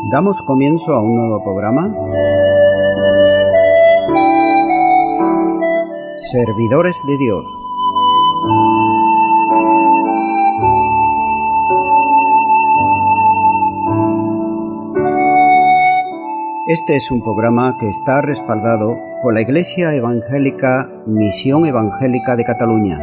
Damos comienzo a un nuevo programa. Servidores de Dios. Este es un programa que está respaldado por la Iglesia Evangélica Misión Evangélica de Cataluña.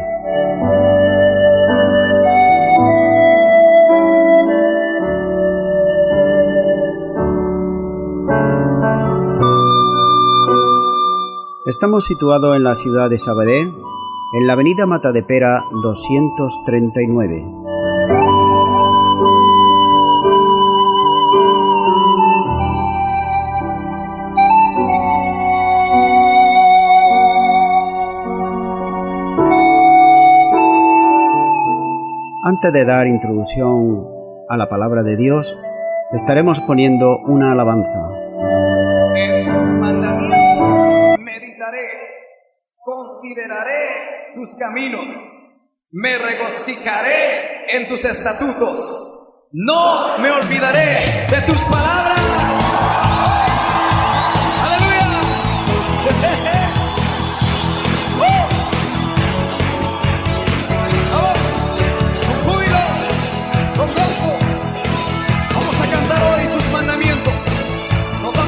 Estamos situados en la ciudad de Sabadell, en la avenida Matadepera 239. Antes de dar introducción a la palabra de Dios, estaremos poniendo una alabanza. En tus mandamientos meditaré, consideraré tus caminos, me regocijaré en tus estatutos, no me olvidaré de tus palabras.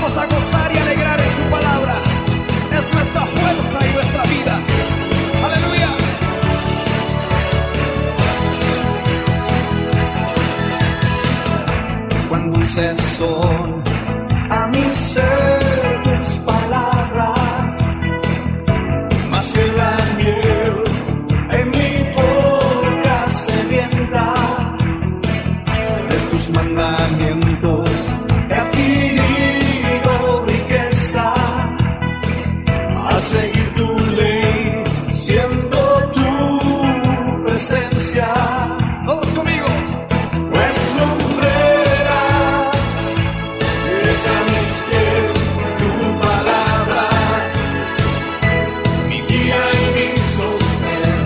A gozar y alegrar en su palabra. Es nuestra fuerza y nuestra vida. Aleluya. Cuán dulces son a mi ser tus palabras, más que la miel en mi boca sedienta. De tus mandamientos he adquirido seguir tu ley, siendo tu presencia. Todos conmigo. Pues lumbrera es a mis pies tu palabra, mi guía y mi sostén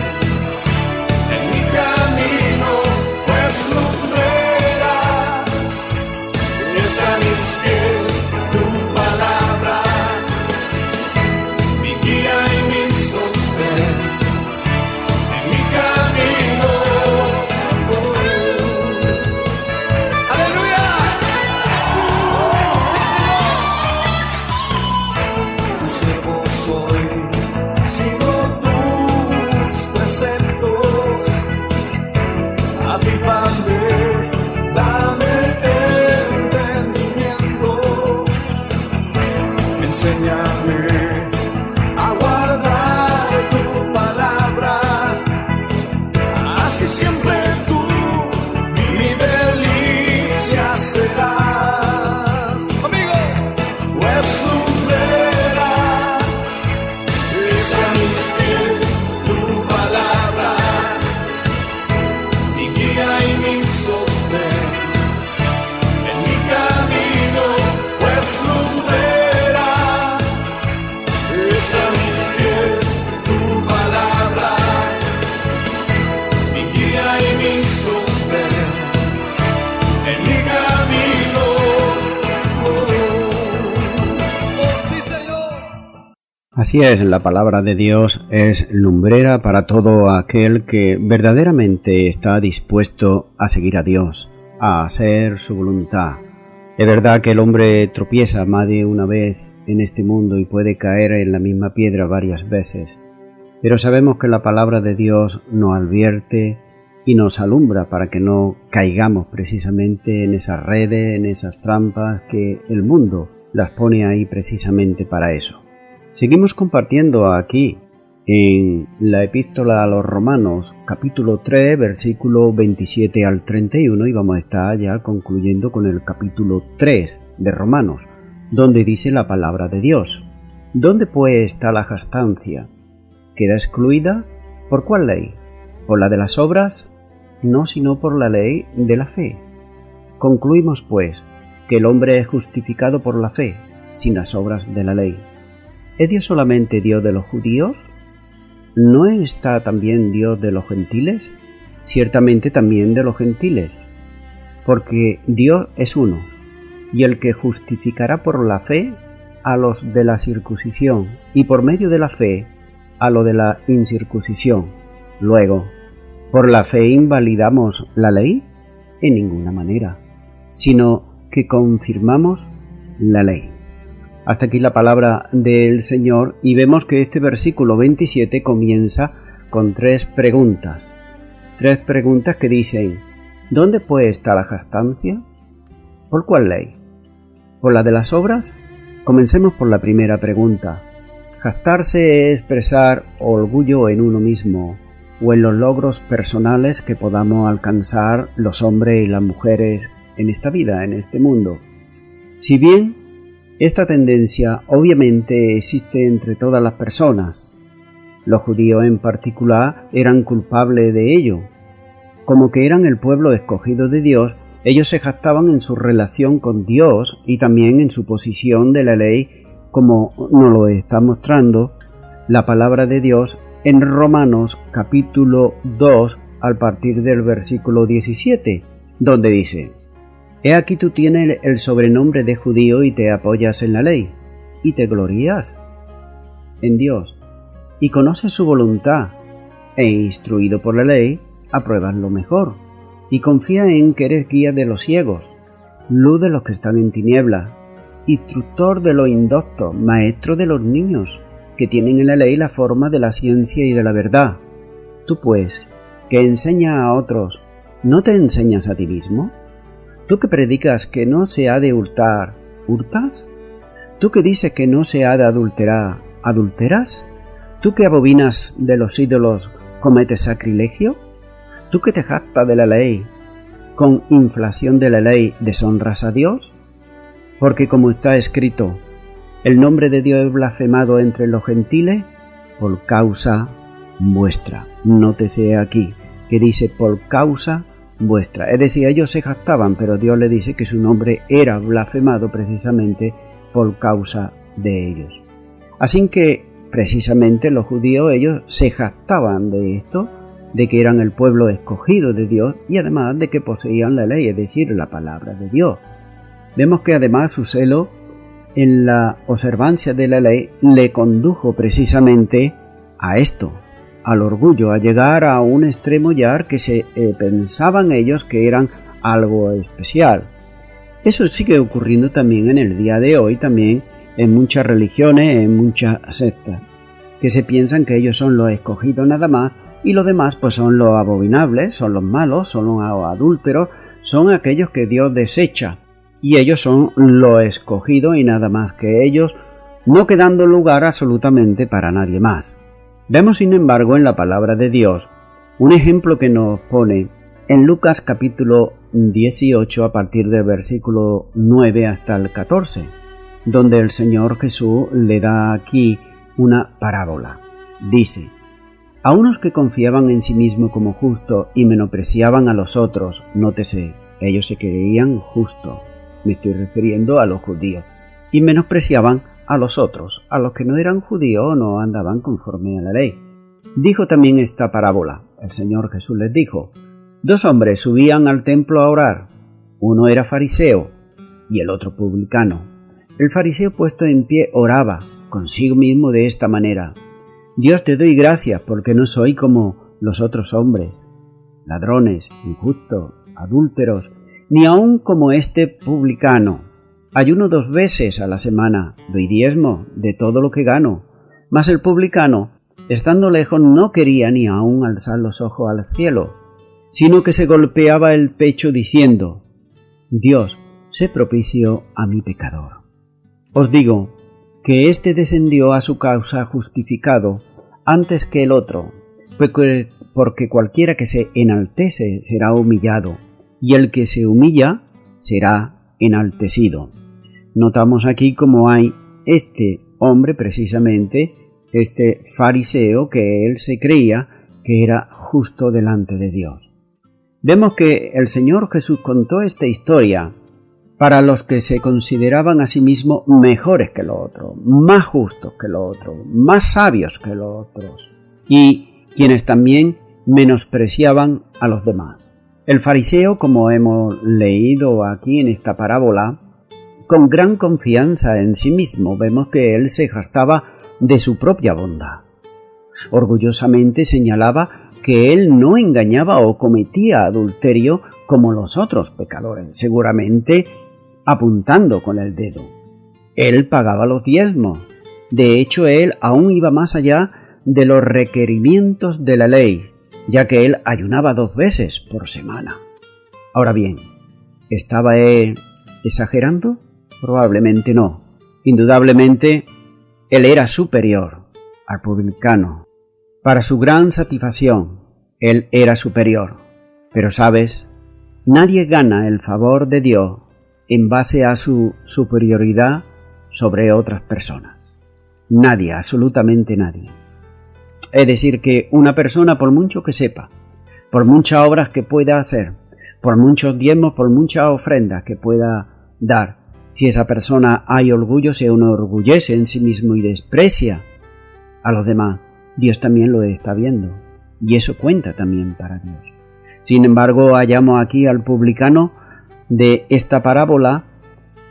en mi camino. Pues lumbrera es a mis pies tu palabra, enséñame a guardar tu palabra, así siempre tú mi delicia serás. Amigo, pues lumbrera es a mis pies tu palabra, mi guía y mi sostén en mi camino. Pues lumbrera es a mis pies tu palabra, mi guía y mi sostén en mi camino. Oh, sí, Señor. Así es, la palabra de Dios es lumbrera para todo aquel que verdaderamente está dispuesto a seguir a Dios, a hacer su voluntad. Es verdad que el hombre tropieza más de una vez en este mundo y puede caer en la misma piedra varias veces, pero sabemos que la palabra de Dios nos advierte y nos alumbra para que no caigamos precisamente en esas redes, en esas trampas que el mundo las pone ahí precisamente para eso. Seguimos compartiendo aquí en la epístola a los Romanos, capítulo 3, versículo 27 al 31, y vamos a estar ya concluyendo con el capítulo 3 de Romanos, donde dice la palabra de Dios. ¿Dónde pues está la jactancia? ¿Queda excluida? ¿Por cuál ley? ¿Por la de las obras? No, sino por la ley de la fe. Concluimos pues que el hombre es justificado por la fe, sin las obras de la ley. ¿Es Dios solamente Dios de los judíos? ¿No está también Dios de los gentiles? Ciertamente también de los gentiles, porque Dios es uno, y el que justificará por la fe a los de la circuncisión, y por medio de la fe a lo de la incircuncisión. Luego, ¿por la fe invalidamos la ley? En ninguna manera, sino que confirmamos la ley. Hasta aquí la palabra del Señor, y vemos que este versículo 27 comienza con tres preguntas que dicen: ¿dónde pues está la jactancia? ¿Por cuál ley? ¿Por la de las obras? Comencemos por la primera pregunta. Jactarse es expresar orgullo en uno mismo o en los logros personales que podamos alcanzar los hombres y las mujeres en esta vida, en este mundo. Si bien esta tendencia obviamente existe entre todas las personas, los judíos en particular eran culpables de ello. Como que eran el pueblo escogido de Dios, ellos se jactaban en su relación con Dios y también en su posición de la ley, como nos lo está mostrando la palabra de Dios en Romanos capítulo 2 al partir del versículo 17, donde dice: He aquí tú tienes el sobrenombre de judío y te apoyas en la ley, y te glorías en Dios, y conoces su voluntad, e instruido por la ley, apruebas lo mejor, y confía en que eres guía de los ciegos, luz de los que están en tinieblas, instructor de los indoctos, maestro de los niños, que tienen en la ley la forma de la ciencia y de la verdad. Tú pues, que enseñas a otros, ¿no te enseñas a ti mismo? Tú que predicas que no se ha de hurtar, ¿hurtas? Tú que dices que no se ha de adulterar, ¿adulteras? Tú que abominas de los ídolos, ¿cometes sacrilegio? Tú que te jactas de la ley, con inflación de la ley, ¿deshonras a Dios? Porque como está escrito, el nombre de Dios es blasfemado entre los gentiles por causa vuestra. Nótese aquí que dice por causa vuestra. Es decir, ellos se jactaban, pero Dios le dice que su nombre era blasfemado precisamente por causa de ellos. Así que precisamente los judíos, ellos se jactaban de esto, de que eran el pueblo escogido de Dios y además de que poseían la ley, es decir, la palabra de Dios. Vemos que además su celo en la observancia de la ley le condujo precisamente a esto, al orgullo, a llegar a un extremo ya que se pensaban ellos que eran algo especial. Eso sigue ocurriendo también en el día de hoy, también en muchas religiones, en muchas sectas, que se piensan que ellos son los escogidos nada más y los demás pues son los abominables, son los malos, son los adúlteros, son aquellos que Dios desecha y ellos son los escogidos y nada más que ellos, no quedando lugar absolutamente para nadie más. Vemos sin embargo en la palabra de Dios un ejemplo que nos pone en Lucas capítulo 18 a partir del versículo 9 hasta el 14, donde el Señor Jesús le da aquí una parábola. Dice: a unos que confiaban en sí mismos como justos y menospreciaban a los otros, nótese, ellos se creían justos, me estoy refiriendo a los judíos, y menospreciaban a los otros, a los que no eran judíos o no andaban conforme a la ley. Dijo también esta parábola, el Señor Jesús les dijo: dos hombres subían al templo a orar, uno era fariseo y el otro publicano. El fariseo puesto en pie oraba consigo mismo de esta manera: Dios, te doy gracias porque no soy como los otros hombres, ladrones, injustos, adúlteros, ni aun como este publicano. Ayuno 2 veces a la semana, doy diezmo de todo lo que gano. Mas el publicano, estando lejos, no quería ni aun alzar los ojos al cielo, sino que se golpeaba el pecho diciendo: Dios, sé propicio a mi pecador. Os digo que éste descendió a su causa justificado antes que el otro, porque cualquiera que se enaltece será humillado, y el que se humilla será enaltecido. Notamos aquí cómo hay este hombre precisamente, este fariseo, que él se creía que era justo delante de Dios. Vemos que el Señor Jesús contó esta historia para los que se consideraban a sí mismos mejores que los otros, más justos que los otros, más sabios que los otros, y quienes también menospreciaban a los demás. El fariseo, como hemos leído aquí en esta parábola, con gran confianza en sí mismo. Vemos que él se jactaba de su propia bondad. Orgullosamente señalaba que él no engañaba o cometía adulterio como los otros pecadores, seguramente apuntando con el dedo. Él pagaba los diezmos. De hecho, él aún iba más allá de los requerimientos de la ley, ya que él ayunaba 2 veces por semana. Ahora bien, ¿estaba él exagerando? Probablemente no. Indudablemente, él era superior al publicano. Para su gran satisfacción, él era superior. Pero, ¿sabes? Nadie gana el favor de Dios en base a su superioridad sobre otras personas. Nadie, absolutamente nadie. Es decir, que una persona, por mucho que sepa, por muchas obras que pueda hacer, por muchos diezmos, por muchas ofrendas que pueda dar, si esa persona hay orgullo, se enorgullece en sí mismo y desprecia a los demás, Dios también lo está viendo, y eso cuenta también para Dios. Sin embargo, hallamos aquí al publicano de esta parábola,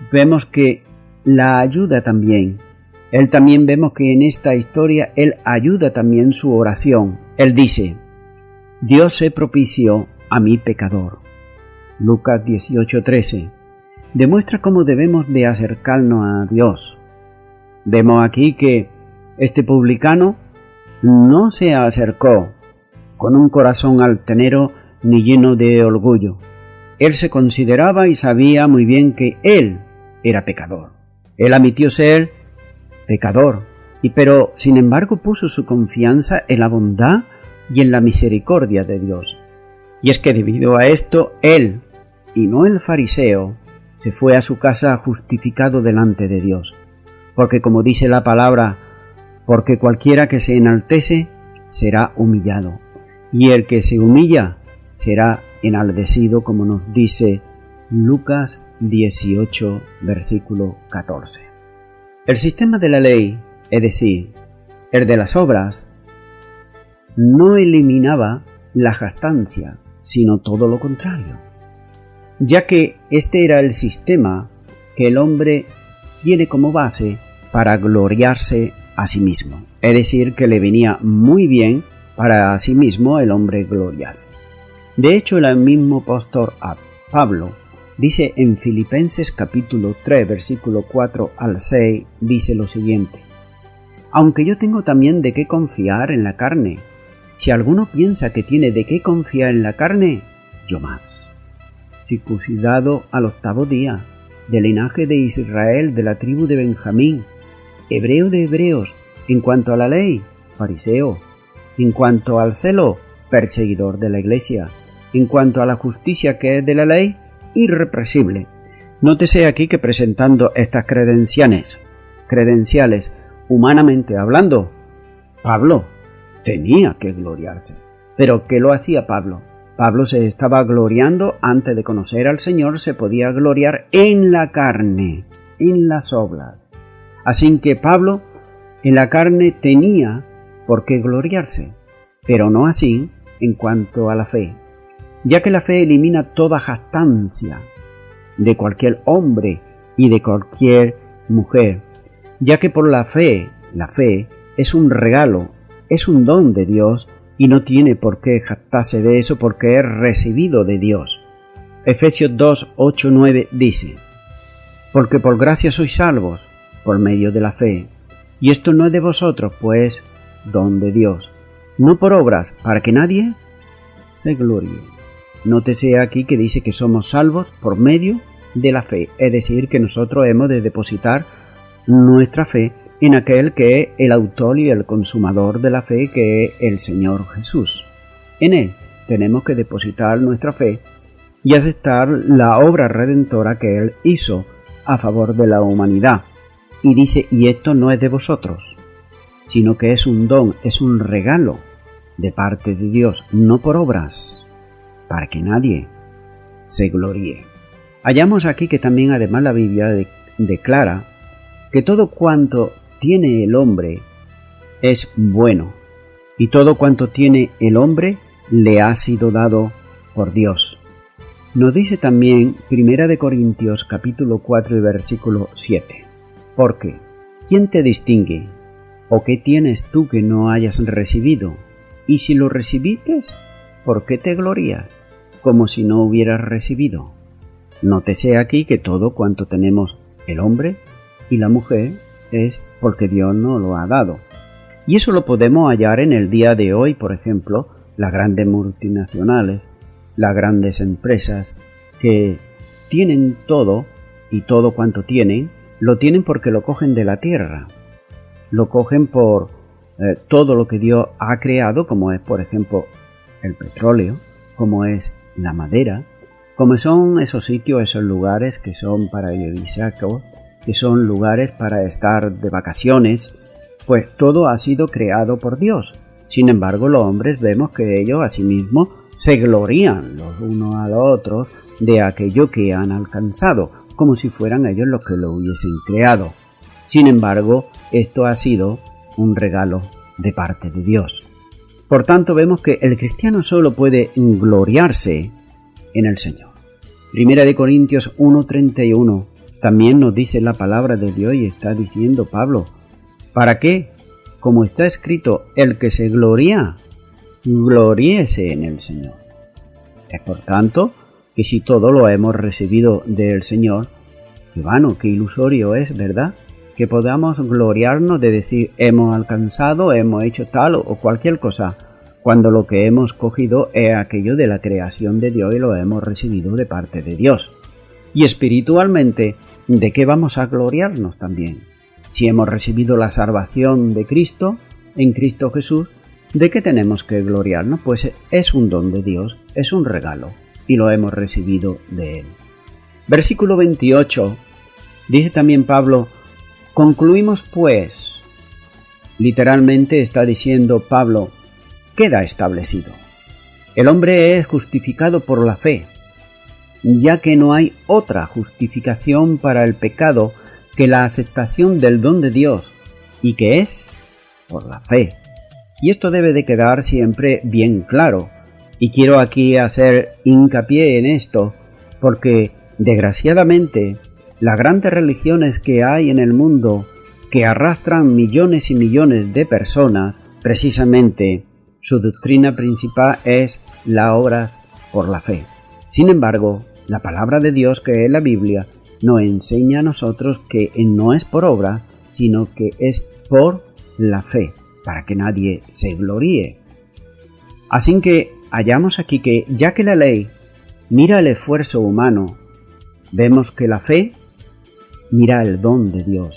vemos que la ayuda también. Él también vemos que en esta historia, él ayuda también su oración. Él dice, Dios se propició a mi pecador. Lucas 18:13. Demuestra cómo debemos de acercarnos a Dios. Vemos aquí que este publicano no se acercó con un corazón altanero ni lleno de orgullo. Él se consideraba y sabía muy bien que él era pecador. Él admitió ser pecador, pero sin embargo puso su confianza en la bondad y en la misericordia de Dios. Y es que debido a esto, él, y no el fariseo, se fue a su casa justificado delante de Dios. Porque como dice la palabra, porque cualquiera que se enaltece será humillado, y el que se humilla será enaltecido, como nos dice Lucas 18, versículo 14. El sistema de la ley, es decir, el de las obras, no eliminaba la jactancia, sino todo lo contrario, ya que este era el sistema que el hombre tiene como base para gloriarse a sí mismo. Es decir, que le venía muy bien para sí mismo el hombre gloriarse. De hecho, el mismo apóstol Pablo dice en Filipenses capítulo 3, versículo 4 al 6, dice lo siguiente: aunque yo tengo también de qué confiar en la carne, si alguno piensa que tiene de qué confiar en la carne, yo más. Circuncidado al 8º día, del linaje de Israel, de la tribu de Benjamín, hebreo de hebreos, en cuanto a la ley, fariseo, en cuanto al celo, perseguidor de la iglesia, en cuanto a la justicia que es de la ley, irrepresible. Nótese aquí que presentando estas credenciales, humanamente hablando, Pablo tenía que gloriarse. ¿Pero qué lo hacía Pablo? Pablo se estaba gloriando antes de conocer al Señor, se podía gloriar en la carne, en las obras. Así que Pablo en la carne tenía por qué gloriarse, pero no así en cuanto a la fe, ya que la fe elimina toda jactancia de cualquier hombre y de cualquier mujer, ya que por la fe es un regalo, es un don de Dios y no tiene por qué jactarse de eso porque es recibido de Dios. Efesios 2, 8, 9 dice: porque por gracia sois salvos, por medio de la fe, y esto no es de vosotros, pues don de Dios, no por obras, para que nadie se gloríe. Nótese aquí que dice que somos salvos por medio de la fe, es decir, que nosotros hemos de depositar nuestra fe en aquel que es el autor y el consumador de la fe, que es el Señor Jesús. En Él tenemos que depositar nuestra fe y aceptar la obra redentora que Él hizo a favor de la humanidad. Y dice, y esto no es de vosotros, sino que es un don, es un regalo de parte de Dios, no por obras, para que nadie se gloríe. Hallamos aquí que también además la Biblia declara que todo cuanto tiene el hombre es bueno, y todo cuanto tiene el hombre le ha sido dado por Dios. Nos dice también 1 Corintios capítulo 4 y versículo 7. Porque, ¿quién te distingue? ¿O qué tienes tú que no hayas recibido? Y si lo recibiste, ¿por qué te glorías? Como si no hubieras recibido. Nótese aquí que todo cuanto tenemos el hombre y la mujer es porque Dios nos lo ha dado. Y eso lo podemos hallar en el día de hoy, por ejemplo, las grandes multinacionales, las grandes empresas que tienen todo y todo cuanto tienen, lo tienen porque lo cogen de la tierra. Lo cogen por todo lo que Dios ha creado, como es, por ejemplo, el petróleo, como es la madera, como son esos sitios, esos lugares que son paradisíacos, que son lugares para estar de vacaciones, pues todo ha sido creado por Dios. Sin embargo, los hombres vemos que ellos asimismo se glorían los unos a los otros de aquello que han alcanzado, como si fueran ellos los que lo hubiesen creado. Sin embargo, esto ha sido un regalo de parte de Dios. Por tanto, vemos que el cristiano solo puede gloriarse en el Señor. 1 Corintios 1:31 también nos dice la palabra de Dios y está diciendo Pablo, ¿para qué? Como está escrito, el que se gloría, gloríese en el Señor. Es por tanto que si todo lo hemos recibido del Señor, qué vano, qué ilusorio es, ¿verdad? Que podamos gloriarnos de decir hemos alcanzado, hemos hecho tal o cualquier cosa, cuando lo que hemos cogido es aquello de la creación de Dios y lo hemos recibido de parte de Dios. Y espiritualmente, ¿de qué vamos a gloriarnos también? Si hemos recibido la salvación de Cristo, en Cristo Jesús, ¿de qué tenemos que gloriarnos? Pues es un don de Dios, es un regalo, y lo hemos recibido de Él. Versículo 28, dice también Pablo, concluimos pues, literalmente está diciendo Pablo, queda establecido. El hombre es justificado por la fe, ya que no hay otra justificación para el pecado que la aceptación del don de Dios, y que es por la fe. Y esto debe de quedar siempre bien claro, y quiero aquí hacer hincapié en esto, porque desgraciadamente las grandes religiones que hay en el mundo, que arrastran millones y millones de personas, precisamente su doctrina principal es la obra por la fe. Sin embargo, la palabra de Dios, que es la Biblia, nos enseña a nosotros que no es por obra, sino que es por la fe, para que nadie se gloríe. Así que hallamos aquí que, ya que la ley mira el esfuerzo humano, vemos que la fe mira el don de Dios,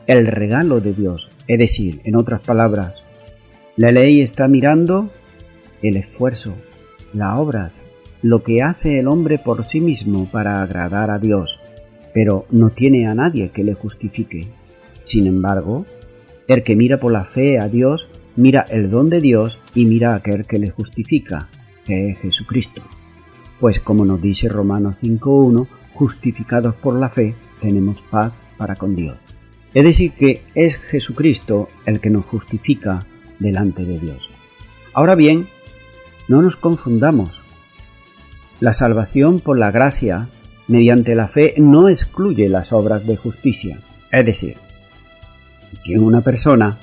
el regalo de Dios. Es decir, en otras palabras, la ley está mirando el esfuerzo, las obras, lo que hace el hombre por sí mismo para agradar a Dios, pero no tiene a nadie que le justifique. Sin embargo, el que mira por la fe a Dios, mira el don de Dios y mira a aquel que le justifica, que es Jesucristo. Pues como nos dice Romanos 5:1, justificados por la fe, tenemos paz para con Dios. Es decir, que es Jesucristo el que nos justifica delante de Dios. Ahora bien, no nos confundamos. La salvación por la gracia mediante la fe no excluye las obras de justicia. Es decir, que una persona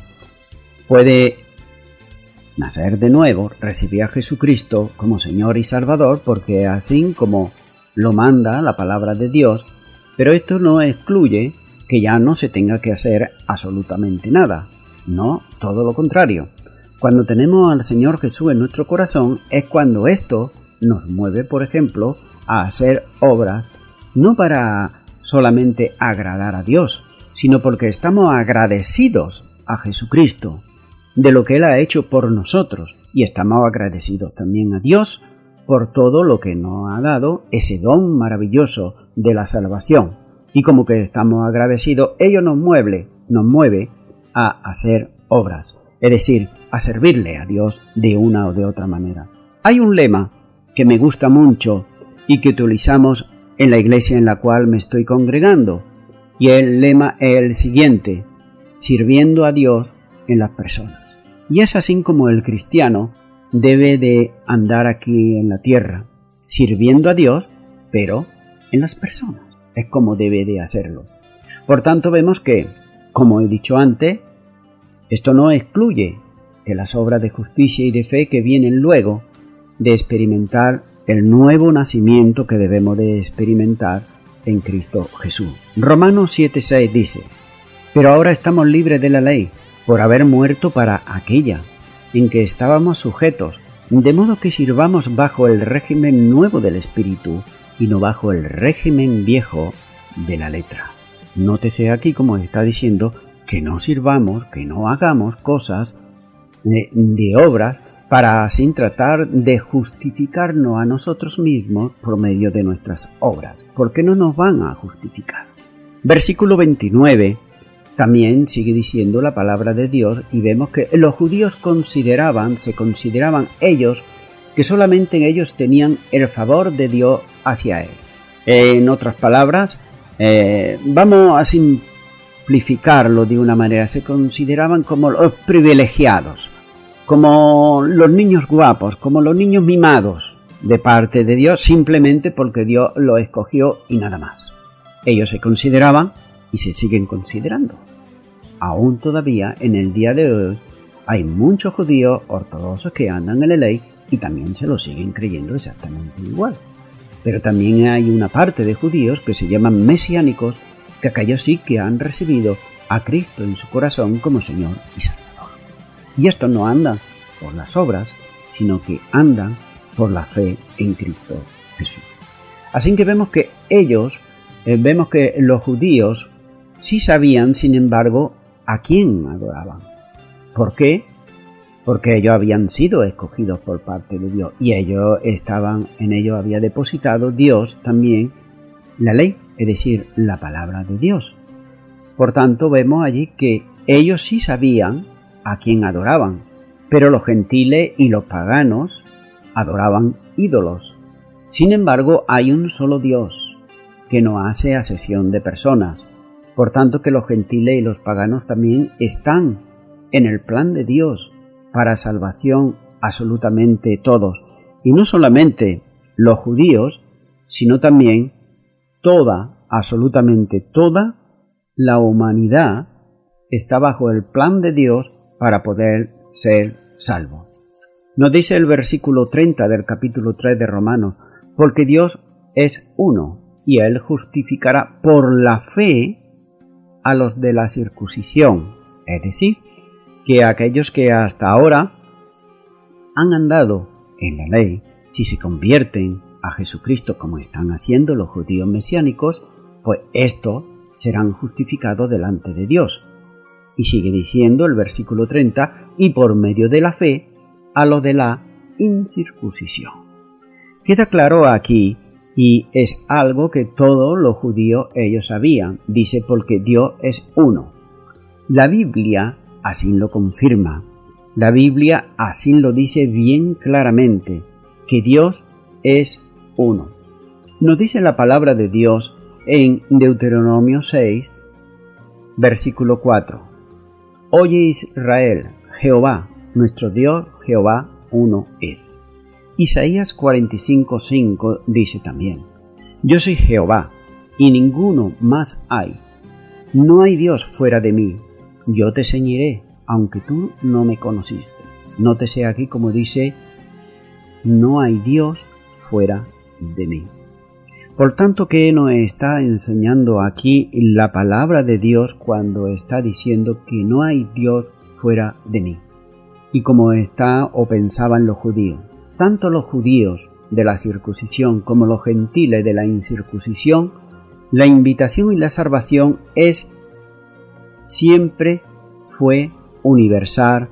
puede nacer de nuevo, recibir a Jesucristo como Señor y Salvador, porque así como lo manda la palabra de Dios, pero esto no excluye que ya no se tenga que hacer absolutamente nada. No, todo lo contrario. Cuando tenemos al Señor Jesús en nuestro corazón es cuando esto nos mueve, por ejemplo, a hacer obras, no para solamente agradar a Dios, sino porque estamos agradecidos a Jesucristo de lo que Él ha hecho por nosotros, y estamos agradecidos también a Dios por todo lo que nos ha dado, ese don maravilloso de la salvación. Y como que estamos agradecidos, ello nos mueve a hacer obras, es decir, a servirle a Dios de una o de otra manera. Hay un lema que me gusta mucho y que utilizamos en la iglesia en la cual me estoy congregando, y el lema es el siguiente: sirviendo a Dios en las personas. Y es así como el cristiano debe de andar aquí en la tierra, sirviendo a Dios pero en las personas. Es como debe de hacerlo. Por tanto, vemos que, como he dicho antes, esto no excluye que las obras de justicia y de fe que vienen luego de experimentar el nuevo nacimiento que debemos de experimentar en Cristo Jesús. Romanos 7:6 dice: pero ahora estamos libres de la ley, por haber muerto para aquella en que estábamos sujetos, de modo que sirvamos bajo el régimen nuevo del Espíritu y no bajo el régimen viejo de la letra. Nótese aquí como está diciendo que no sirvamos, que no hagamos cosas de obras para así tratar de justificarnos a nosotros mismos por medio de nuestras obras, porque no nos van a justificar. Versículo 29 también sigue diciendo la palabra de Dios y vemos que los judíos se consideraban ellos que solamente ellos tenían el favor de Dios hacia él. En otras palabras, vamos a simplificarlo de una manera, se consideraban como los privilegiados, como los niños guapos, como los niños mimados de parte de Dios, simplemente porque Dios los escogió y nada más. Ellos se consideraban y se siguen considerando. Aún todavía en el día de hoy hay muchos judíos ortodoxos que andan en la ley y también se lo siguen creyendo exactamente igual. Pero también hay una parte de judíos que se llaman mesiánicos, que aquellos sí que han recibido a Cristo en su corazón como Señor y Salvador. Y estos no andan por las obras, sino que andan por la fe en Cristo Jesús. Así que vemos que los judíos sí sabían, sin embargo, a quién adoraban. ¿Por qué? Porque ellos habían sido escogidos por parte de Dios y en ellos había depositado Dios también la ley, es decir, la palabra de Dios. Por tanto, vemos allí que ellos sí sabían a quién adoraban, pero los gentiles y los paganos adoraban ídolos. Sin embargo, hay un solo Dios que no hace acepción de personas. Por tanto, que los gentiles y los paganos también están en el plan de Dios para salvación absolutamente todos. Y no solamente los judíos, sino también absolutamente toda la humanidad está bajo el plan de Dios para poder ser salvo. Nos dice el versículo 30 del capítulo 3 de Romanos: porque Dios es uno, y Él justificará por la fe a los de la circuncisión, es decir, que aquellos que hasta ahora han andado en la ley, si se convierten a Jesucristo como están haciendo los judíos mesiánicos, pues estos serán justificados delante de Dios. Y sigue diciendo el versículo 30, y por medio de la fe a los de la incircuncisión. Queda claro aquí, y es algo que todos los judíos ellos sabían, dice porque Dios es uno. La Biblia así lo confirma. La Biblia así lo dice bien claramente, que Dios es uno. Nos dice la palabra de Dios en Deuteronomio 6, versículo 4. Oye Israel, Jehová, nuestro Dios, Jehová uno es. Isaías 45:5 dice también: yo soy Jehová, y ninguno más hay. No hay Dios fuera de mí. Yo te ceñiré, aunque tú no me conociste. Nótese aquí como dice: no hay Dios fuera de mí. Por tanto, ¿qué nos está enseñando aquí la palabra de Dios cuando está diciendo que no hay Dios fuera de mí? Y como está o pensaban los judíos, tanto los judíos de la circuncisión como los gentiles de la incircuncisión, la invitación y la salvación siempre fue universal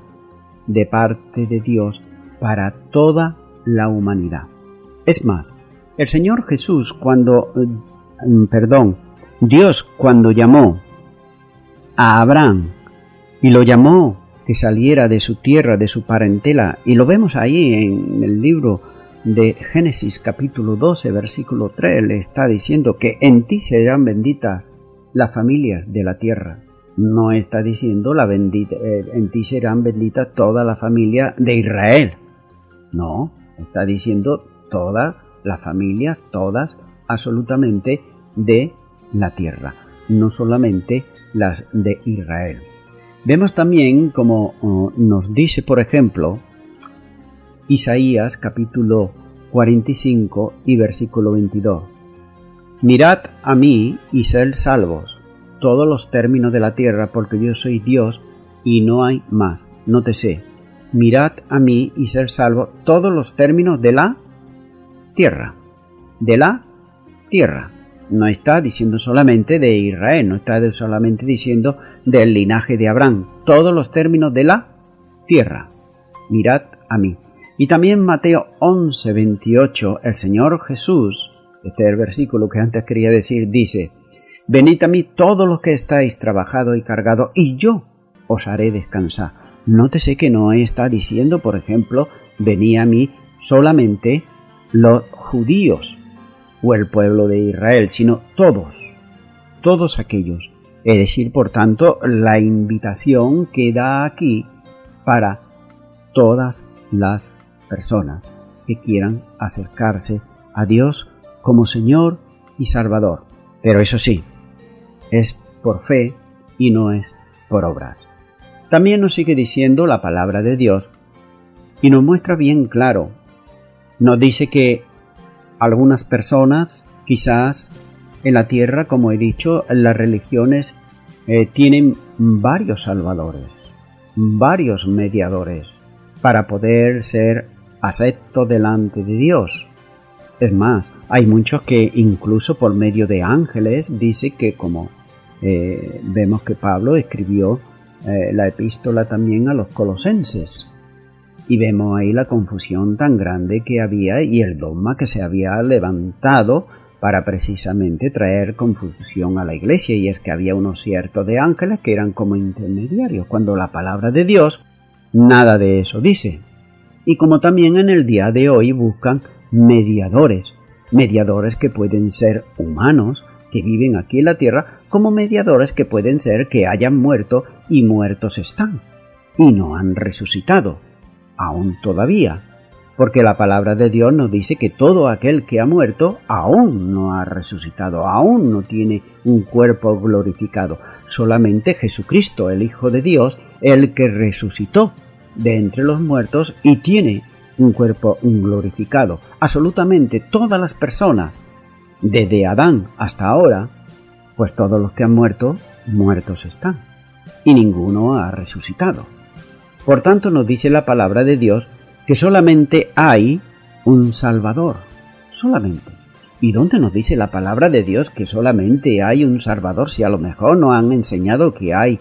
de parte de Dios para toda la humanidad. Es más, el Señor Jesús Dios cuando llamó a Abraham y lo llamó que saliera de su tierra, de su parentela, y lo vemos ahí en el libro de Génesis capítulo 12, versículo 3, le está diciendo que en ti serán benditas las familias de la tierra. No está diciendo en ti serán benditas toda la familia de Israel. No, está diciendo todas las familias, todas absolutamente de la tierra, no solamente las de Israel. Vemos también, como nos dice, por ejemplo, Isaías capítulo 45 y versículo 22. Mirad a mí y sed salvos, todos los términos de la tierra, porque yo soy Dios y no hay más. Nótese, mirad a mí y sed salvos, todos los términos de la tierra. De la tierra. No está diciendo solamente de Israel, no está solamente diciendo del linaje de Abraham, todos los términos de la tierra. Mirad a mí. Y también Mateo 11:28, el Señor Jesús, este es el versículo que antes quería decir, dice: venid a mí todos los que estáis trabajados y cargados, y yo os haré descansar. Nótese que no está diciendo, por ejemplo, venid a mí solamente los judíos o el pueblo de Israel, sino todos aquellos. Es decir, por tanto, la invitación queda aquí para todas las personas que quieran acercarse a Dios como Señor y Salvador. Pero eso sí, es por fe y no es por obras. También nos sigue diciendo la palabra de Dios y nos muestra bien claro. Nos dice que algunas personas, quizás en la tierra, como he dicho, las religiones tienen varios salvadores, varios mediadores para poder ser aceptos delante de Dios. Es más, hay muchos que incluso por medio de ángeles dice que, como vemos que Pablo escribió la epístola también a los colosenses, y vemos ahí la confusión tan grande que había y el dogma que se había levantado para precisamente traer confusión a la iglesia, y es que había unos ciertos de ángeles que eran como intermediarios, cuando la palabra de Dios nada de eso dice. Y como también en el día de hoy buscan mediadores que pueden ser humanos, que viven aquí en la tierra, como mediadores que pueden ser que hayan muerto y muertos están, y no han resucitado, aún todavía, porque la palabra de Dios nos dice que todo aquel que ha muerto aún no ha resucitado, aún no tiene un cuerpo glorificado. Solamente Jesucristo, el Hijo de Dios, el que resucitó de entre los muertos y tiene un cuerpo glorificado. Absolutamente todas las personas, desde Adán hasta ahora, pues todos los que han muerto, muertos están, y ninguno ha resucitado. Por tanto, nos dice la palabra de Dios que solamente hay un Salvador, solamente. ¿Y dónde nos dice la palabra de Dios que solamente hay un Salvador, si a lo mejor nos han enseñado que hay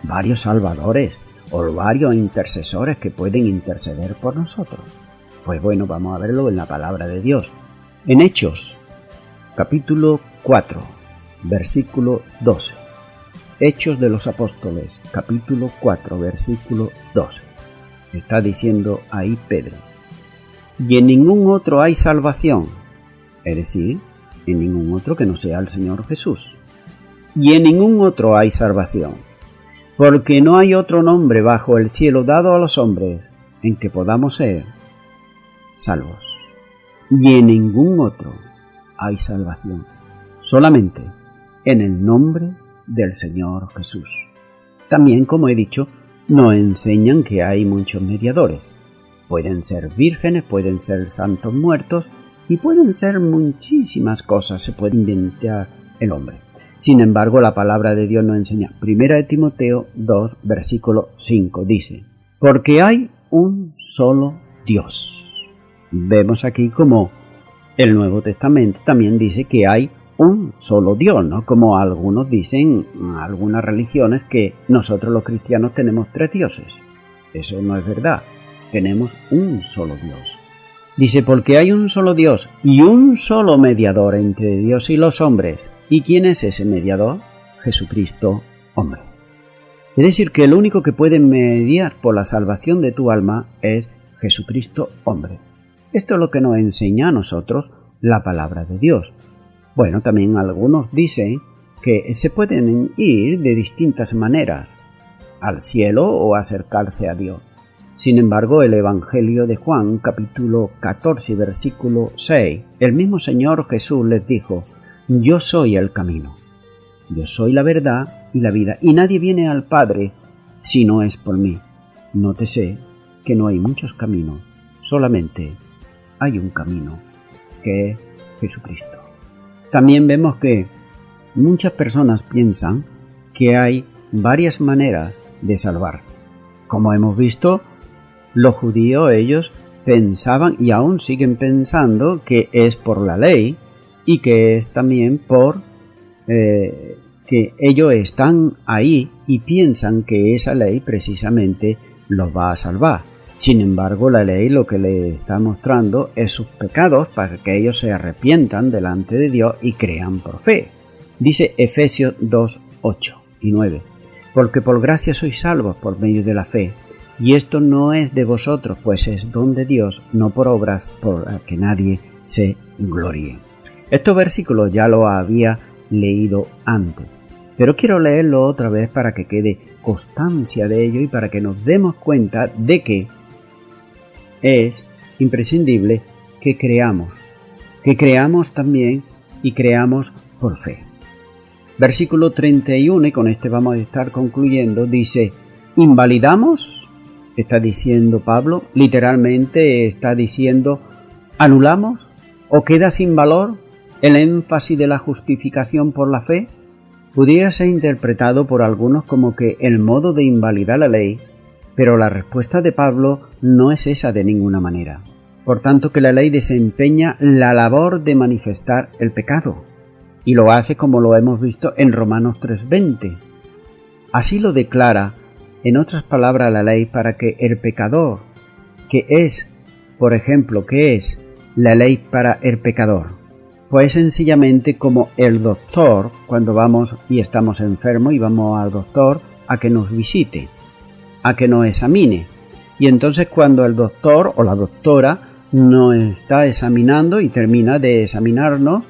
varios salvadores o varios intercesores que pueden interceder por nosotros? Pues bueno, vamos a verlo en la palabra de Dios. En Hechos, capítulo 4, versículo 12. Hechos de los Apóstoles, capítulo 4, versículo 12. Está diciendo ahí Pedro: y en ningún otro hay salvación, es decir, en ningún otro que no sea el Señor Jesús. Y en ningún otro hay salvación, porque no hay otro nombre bajo el cielo dado a los hombres en que podamos ser salvos. Y en ningún otro hay salvación, solamente en el nombre del Señor Jesús. También, como he dicho, nos enseñan que hay muchos mediadores. Pueden ser vírgenes, pueden ser santos muertos y pueden ser muchísimas cosas, se puede inventar el hombre. Sin embargo, la palabra de Dios nos enseña. 1 Timoteo 2, versículo 5 dice: porque hay un solo Dios. Vemos aquí como el Nuevo Testamento también dice que hay un solo Dios, ¿no? Como algunos dicen, algunas religiones, que nosotros los cristianos tenemos 3 dioses. Eso no es verdad. Tenemos un solo Dios. Dice, porque hay un solo Dios y un solo mediador entre Dios y los hombres. ¿Y quién es ese mediador? Jesucristo, hombre. Es decir, que el único que puede mediar por la salvación de tu alma es Jesucristo, hombre. Esto es lo que nos enseña a nosotros la palabra de Dios. Bueno, también algunos dicen que se pueden ir de distintas maneras al cielo o acercarse a Dios. Sin embargo, el Evangelio de Juan, capítulo 14, versículo 6, el mismo Señor Jesús les dijo: yo soy el camino, yo soy la verdad y la vida, y nadie viene al Padre si no es por mí. Nótese que no hay muchos caminos, solamente hay un camino, que es Jesucristo. También vemos que muchas personas piensan que hay varias maneras de salvarse. Como hemos visto, los judíos, ellos pensaban y aún siguen pensando que es por la ley y que es también por que ellos están ahí y piensan que esa ley precisamente los va a salvar. Sin embargo, la ley lo que le está mostrando es sus pecados para que ellos se arrepientan delante de Dios y crean por fe. Dice Efesios 2, 8 y 9. Porque por gracia sois salvos por medio de la fe, y esto no es de vosotros, pues es don de Dios, no por obras, por que nadie se gloríe. Estos versículos ya los había leído antes, pero quiero leerlo otra vez para que quede constancia de ello y para que nos demos cuenta de que es imprescindible que creamos también y creamos por fe. Versículo 31, y con este vamos a estar concluyendo, dice: ¿invalidamos? Está diciendo Pablo, literalmente está diciendo: ¿anulamos? ¿O queda sin valor el énfasis de la justificación por la fe? Pudiera ser interpretado por algunos como que el modo de invalidar la ley, pero la respuesta de Pablo no es esa de ninguna manera. Por tanto, que la ley desempeña la labor de manifestar el pecado, y lo hace como lo hemos visto en Romanos 3:20. Así lo declara, en otras palabras, la ley para que el pecador, que es, por ejemplo, ¿qué es la ley para el pecador? Pues sencillamente como el doctor, cuando vamos y estamos enfermos y vamos al doctor a que nos visite, a que nos examine. Y entonces cuando el doctor o la doctora nos está examinando y termina de examinarnos,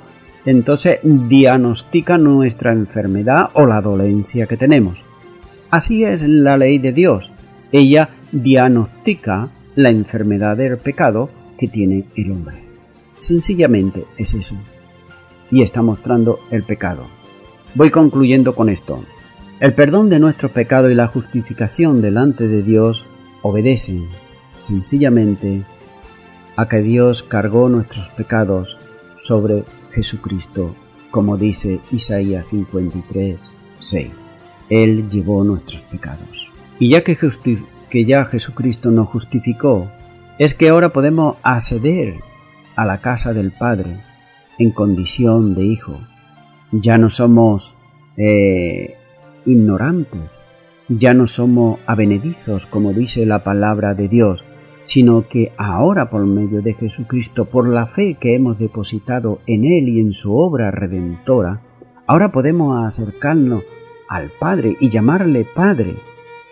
entonces diagnostica nuestra enfermedad o la dolencia que tenemos. Así es la ley de Dios. Ella diagnostica la enfermedad del pecado que tiene el hombre. Sencillamente es eso. Y está mostrando el pecado. Voy concluyendo con esto. El perdón de nuestros pecados y la justificación delante de Dios obedecen sencillamente a que Dios cargó nuestros pecados sobre Jesucristo, como dice Isaías 53, 6. Él llevó nuestros pecados. Y ya que ya Jesucristo nos justificó, es que ahora podemos acceder a la casa del Padre en condición de hijo. Ya no somos ignorantes, ya no somos abenedizos, como dice la palabra de Dios, sino que ahora por medio de Jesucristo, por la fe que hemos depositado en Él y en su obra redentora, ahora podemos acercarnos al Padre y llamarle Padre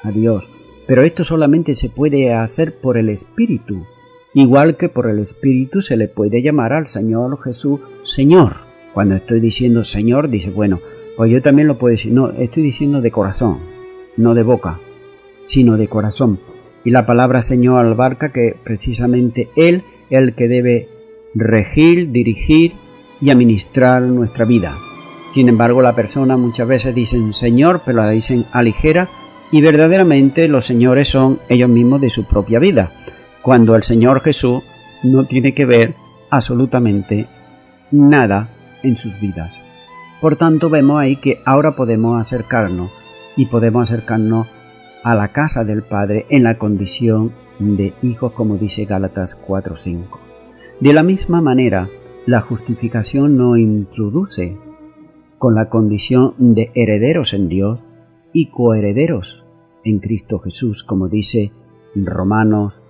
a Dios. Pero esto solamente se puede hacer por el Espíritu, igual que por el Espíritu se le puede llamar al Señor Jesús Señor. Cuando estoy diciendo Señor, dice, bueno, pues yo también lo puedo decir. No, estoy diciendo de corazón, no de boca, sino de corazón. Y la palabra Señor abarca que precisamente Él es el que debe regir, dirigir y administrar nuestra vida. Sin embargo, la persona muchas veces dicen Señor, pero la dicen a ligera, y verdaderamente los señores son ellos mismos de su propia vida, cuando el Señor Jesús no tiene que ver absolutamente nada en sus vidas. Por tanto, vemos ahí que ahora podemos acercarnos a la casa del Padre en la condición de hijos, como dice Gálatas 4:5. De la misma manera, la justificación nos introduce con la condición de herederos en Dios y coherederos en Cristo Jesús, como dice Romanos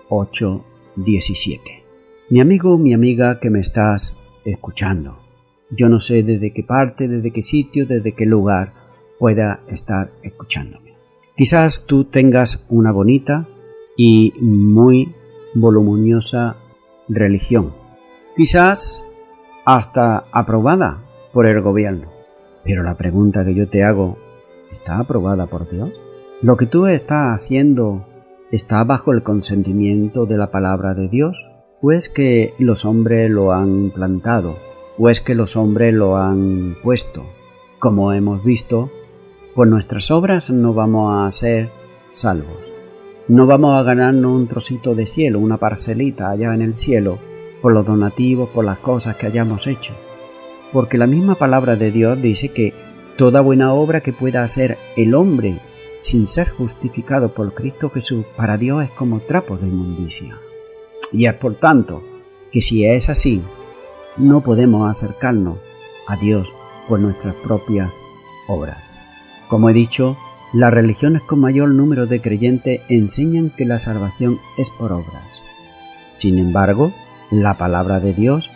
8:17. Mi amigo, mi amiga que me estás escuchando, yo no sé desde qué parte, desde qué sitio, desde qué lugar pueda estar escuchándome. Quizás tú tengas una bonita y muy voluminosa religión, quizás hasta aprobada por el gobierno. Pero la pregunta que yo te hago, ¿está aprobada por Dios? ¿Lo que tú estás haciendo está bajo el consentimiento de la palabra de Dios? ¿O es que los hombres lo han plantado? ¿O es que los hombres lo han puesto? Como hemos visto, por nuestras obras no vamos a ser salvos. No vamos a ganarnos un trocito de cielo, una parcelita allá en el cielo, por los donativos, por las cosas que hayamos hecho. Porque la misma palabra de Dios dice que toda buena obra que pueda hacer el hombre sin ser justificado por Cristo Jesús, para Dios es como trapo de inmundicia. Y es por tanto que si es así, no podemos acercarnos a Dios por nuestras propias obras. Como he dicho, las religiones con mayor número de creyentes enseñan que la salvación es por obras. Sin embargo, la palabra de Dios,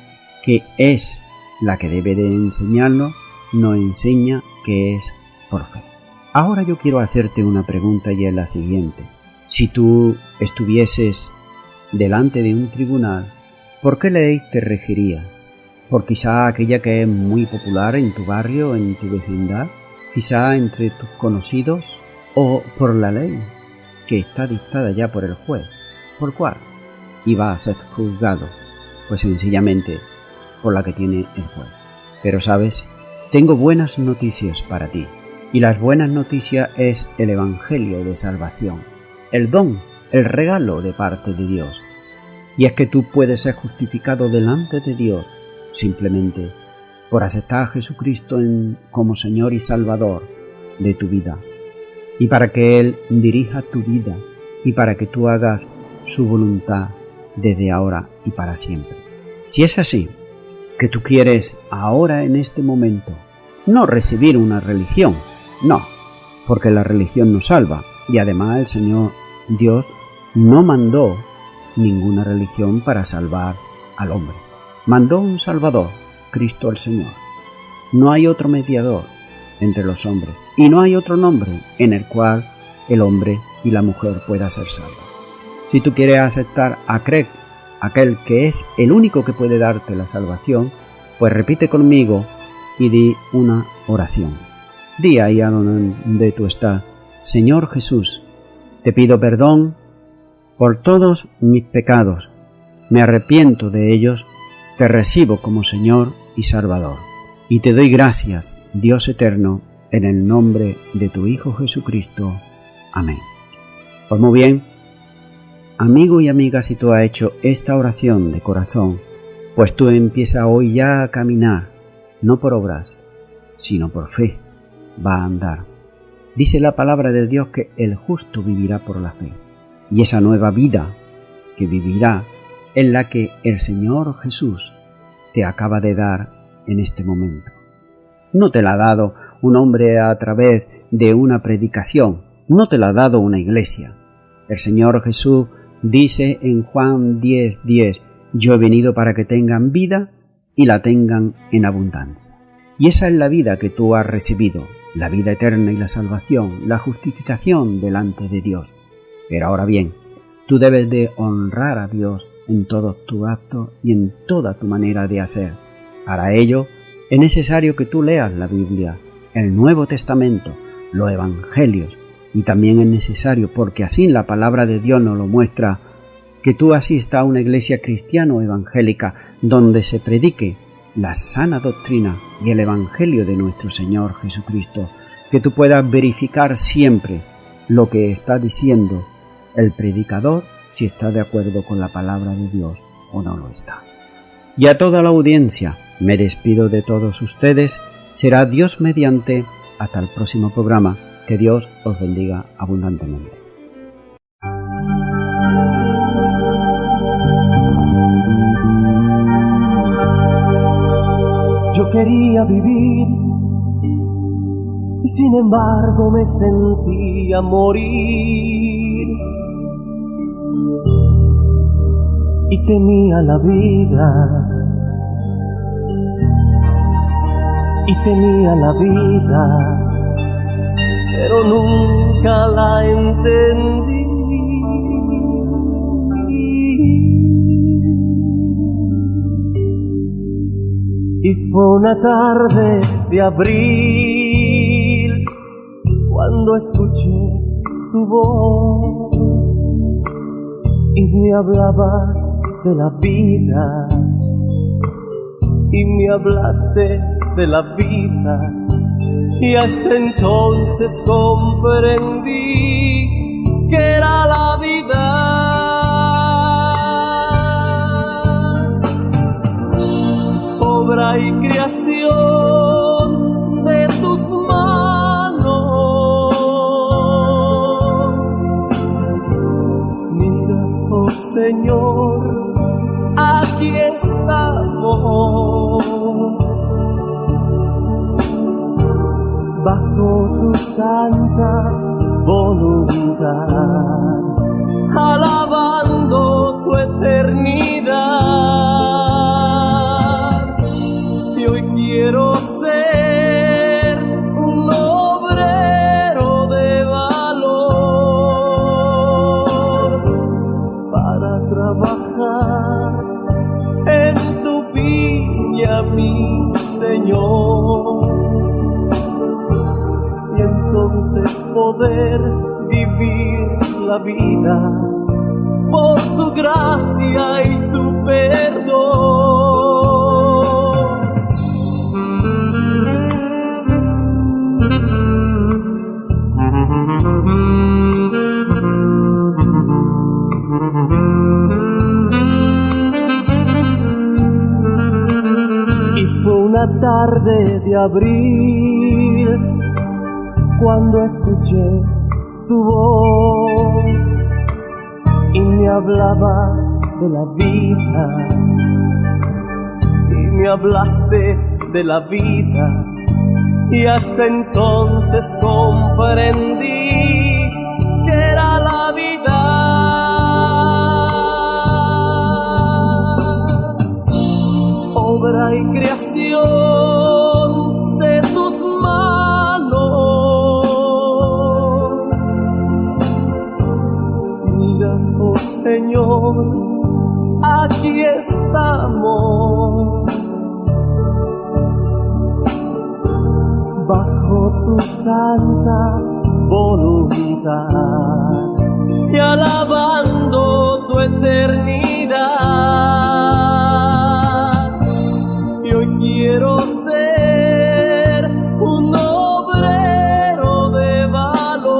que es la que debe de enseñarnos, nos enseña que es por fe. Ahora yo quiero hacerte una pregunta y es la siguiente. Si tú estuvieses delante de un tribunal, ¿por qué ley te regirías? ¿Por quizá aquella que es muy popular en tu barrio, en tu vecindad? ¿Quizá entre tus conocidos? ¿O por la ley que está dictada ya por el juez? ¿Por cuál iba a ser juzgado? Pues sencillamente por la que tiene el juez. Pero sabes, tengo buenas noticias para ti. Y las buenas noticias es el Evangelio de salvación, el don, el regalo de parte de Dios. Y es que tú puedes ser justificado delante de Dios simplemente por aceptar a Jesucristo como Señor y Salvador de tu vida. Y para que Él dirija tu vida y para que tú hagas su voluntad desde ahora y para siempre. Si es así, que tú quieres ahora en este momento no recibir una religión, no, porque la religión no salva, y además el Señor Dios no mandó ninguna religión para salvar al hombre. Mandó un Salvador, Cristo el Señor. No hay otro mediador entre los hombres, y no hay otro nombre en el cual el hombre y la mujer puedan ser salvos. Si tú quieres aceptar a aquel que es el único que puede darte la salvación, pues repite conmigo y di una oración. Di ahí a donde tú estás: Señor Jesús, te pido perdón por todos mis pecados, me arrepiento de ellos, te recibo como Señor y Salvador, y te doy gracias, Dios eterno, en el nombre de tu Hijo Jesucristo. Amén. Pues muy bien, amigo y amiga, si tú has hecho esta oración de corazón, pues tú empieza hoy ya a caminar, no por obras, sino por fe. Va a andar. Dice la palabra de Dios que el justo vivirá por la fe. Y esa nueva vida que vivirá es la que el Señor Jesús te acaba de dar en este momento. No te la ha dado un hombre a través de una predicación, no te la ha dado una iglesia. El Señor Jesús dice en Juan 10:10, yo he venido para que tengan vida y la tengan en abundancia. Y esa es la vida que tú has recibido, la vida eterna y la salvación, la justificación delante de Dios. Pero ahora bien, tú debes de honrar a Dios en todos tus actos y en toda tu manera de hacer. Para ello es necesario que tú leas la Biblia, el Nuevo Testamento, los Evangelios, y también es necesario, porque así la palabra de Dios nos lo muestra, que tú asistas a una iglesia cristiana o evangélica donde se predique la sana doctrina y el Evangelio de nuestro Señor Jesucristo, que tú puedas verificar siempre lo que está diciendo el predicador, si está de acuerdo con la palabra de Dios o no lo está. Y a toda la audiencia, me despido de todos ustedes, será Dios mediante, hasta el próximo programa, que Dios os bendiga abundantemente. Yo quería vivir y sin embargo me sentía morir. Y tenía la vida, pero nunca la entendí. Y fue una tarde de abril cuando escuché tu voz y me hablabas de la vida, y me hablaste de la vida, y hasta entonces comprendí que era la vida. Obra y creación de tus manos. Mira, oh Señor, aquí estamos, bajo tu santa voluntad, alabando tu eternidad. Y hoy quiero ser un obrero de valor para trabajar en tu viña, mi Señor, y entonces poder vivir la vida por tu gracia y tu perdón. Y fue una tarde de abril cuando escuché tu voz y me hablabas de la vida, y me hablaste de la vida, y hasta entonces comprendí que era la vida. Obra y creación de tus manos. Mira, oh Señor, aquí estamos, bajo tu santa voluntad y alabando tu eternidad. Y hoy quiero ser un obrero de valor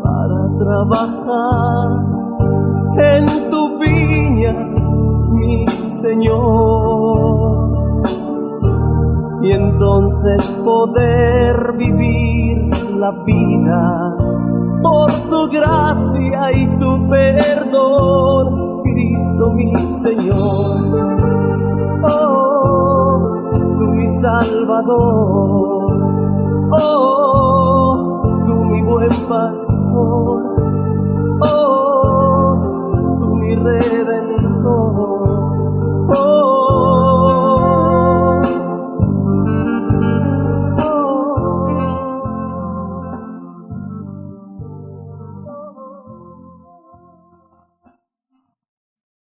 para trabajar en tu viña, mi Señor, y entonces poder vivir la vida por tu gracia y tu perdón, Cristo mi Señor. Oh, tú mi Salvador, oh, tú mi buen pastor.